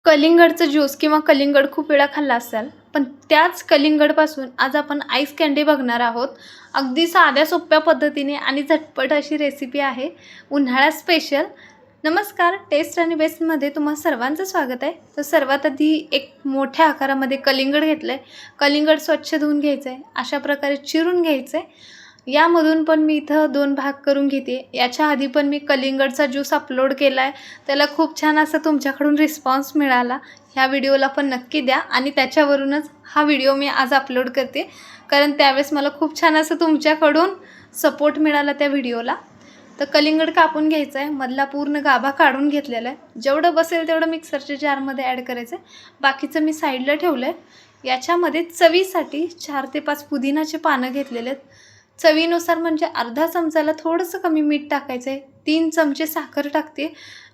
कलिंगडचं juice किंवा कलिंगड खूप वेळा खाल्ला असाल, पण त्याच कलिंगडपासून आज आपण आईस कँडी बघणार आहोत। अगदी साध्या सोप्या पद्धतीने आणि झटपट अशी रेसिपी आहे, उन्हाळा स्पेशल। नमस्कार, टेस्ट आणि बेस्टमध्ये तुम्हा सर्वांचं स्वागत आहे। तर सर्वात आधी एक मोठ्या आकारामध्ये कलिंगड घेतलंय। कलिंगड स्वच्छ धुवून घ्यायचं आहे, अशा प्रकारे चिरून घ्यायचं आहे। यामधून पण मी इथं 2 भाग करून घेते। याच्या आधी पण मी कलिंगडचा ज्यूस अपलोड केलाय, त्याला खूप छान असा तुमच्याकडून रिस्पॉन्स मिळाला। ह्या व्हिडिओला पण नक्की द्या आणि त्याच्यावरूनच हा व्हिडिओ मी आज अपलोड करते, कारण त्यावेळेस मला खूप छान असं तुमच्याकडून सपोर्ट मिळाला त्या व्हिडिओला। तर कलिंगड कापून घ्यायचं आहे, मधला पूर्ण गाभा काढून घेतलेला आहे। जेवढं बसेल तेवढं मिक्सरच्या जारमध्ये ॲड करायचं आहे, बाकीचं मी साईडला ठेवलं आहे। याच्यामध्ये चवीसाठी 4 ते 5 पुदिनाचे पानं घेतलेले आहेत। चवीनुसार म्हणजे अर्धा चमचाला थोडंसं कमी मीठ टाकायचं आहे। 3 चमचे साखर टाकते।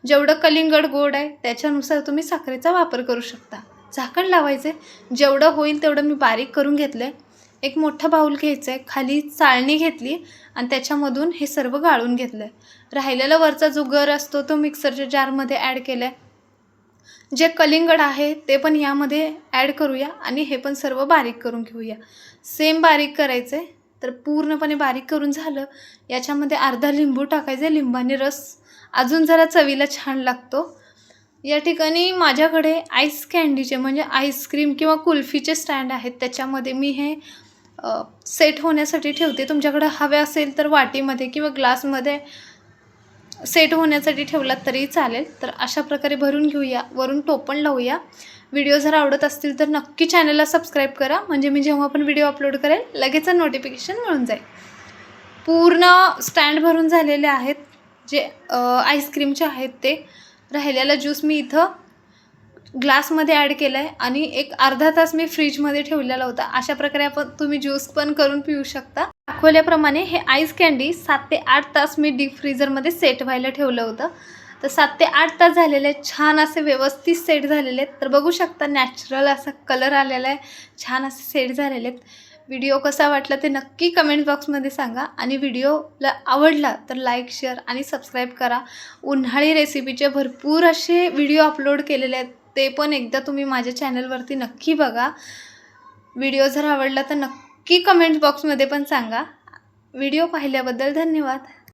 जेवढं कलिंगड गोड आहे त्याच्यानुसार तुम्ही साखरेचा वापर करू शकता। झाकण लावायचे, जेवढं होईल तेवढं मी बारीक करून घेतलंय। एक मोठा बाउल घ्यायचा आहे, खाली चाळणी घेतली आणि त्याच्यामधून हे सर्व गाळून घेतलंय। राहिलेला वरचा जो गर असतो तो मिक्सरच्या जारमध्ये ॲड केलाय। जे कलिंगड आहे ते पण यामध्ये ॲड करूया आणि हे पण सर्व बारीक करून घेऊया। सेम बारीक करायचं आहे। तर पूर्णपणे बारीक करून झालं, याच्यामध्ये अर्धा लिंबू टाकायचे। लिंबाने रस अजून जरा चवीला छान लागतो। या ठिकाणी माझ्याकडे आईस कँडीचे म्हणजे आईस्क्रीम किंवा कुल्फीचे स्टँड आहेत, त्याच्यामध्ये मी हे सेट होण्यासाठी ठेवते। तुमच्याकडे हवे असेल तर वाटीमध्ये किंवा ग्लासमध्ये सेट होण्यासाठी ठेवलात तरी चालेल। तर अशा प्रकारे भरून घेऊया, वरून टोपण लावूया। व्हिडिओ जर आवडत असतील तर नक्की चॅनलला सबस्क्राईब करा, म्हणजे मी जेव्हा पण व्हिडिओ अपलोड करेल लगेच नोटिफिकेशन मिळून जाईल। पूर्ण स्टँड भरून झालेले आहेत, जे आईस्क्रीमचे आहेत ते। राहिलेला ज्यूस मी इथं ग्लासमध्ये ॲड केला आहे आणि एक अर्धा तास मी फ्रीजमध्ये ठेवलेला होता। अशा प्रकारे तुम्ही ज्यूस पण करून पिऊ शकता। दाखवल्याप्रमाणे हे आईस कँडी 7 ते 8 तास मी डीप फ्रीजरमध्ये सेट व्हायला ठेवलं होतं। तर 7 ते 8 तास झालेले आहेत, छान असे व्यवस्थित सेट झालेले आहेत। तर बघू शकता नॅचरल असा कलर आलेला आहे, छान असे सेट झालेले आहेत। व्हिडिओ कसा वाटला ते नक्की कमेंट बॉक्समध्ये सांगा आणि व्हिडिओला आवडला तर लाईक, शेअर आणि सबस्क्राईब करा। उन्हाळी रेसिपीचे भरपूर असे व्हिडिओ अपलोड केलेले आहेत, ते पण एकदा तुम्ही माझ्या चॅनलवरती नक्की बघा। व्हिडिओ जर आवडला तर नक्की कमेंट बॉक्समध्ये पण सांगा। व्हिडिओ पाहिल्याबद्दल धन्यवाद।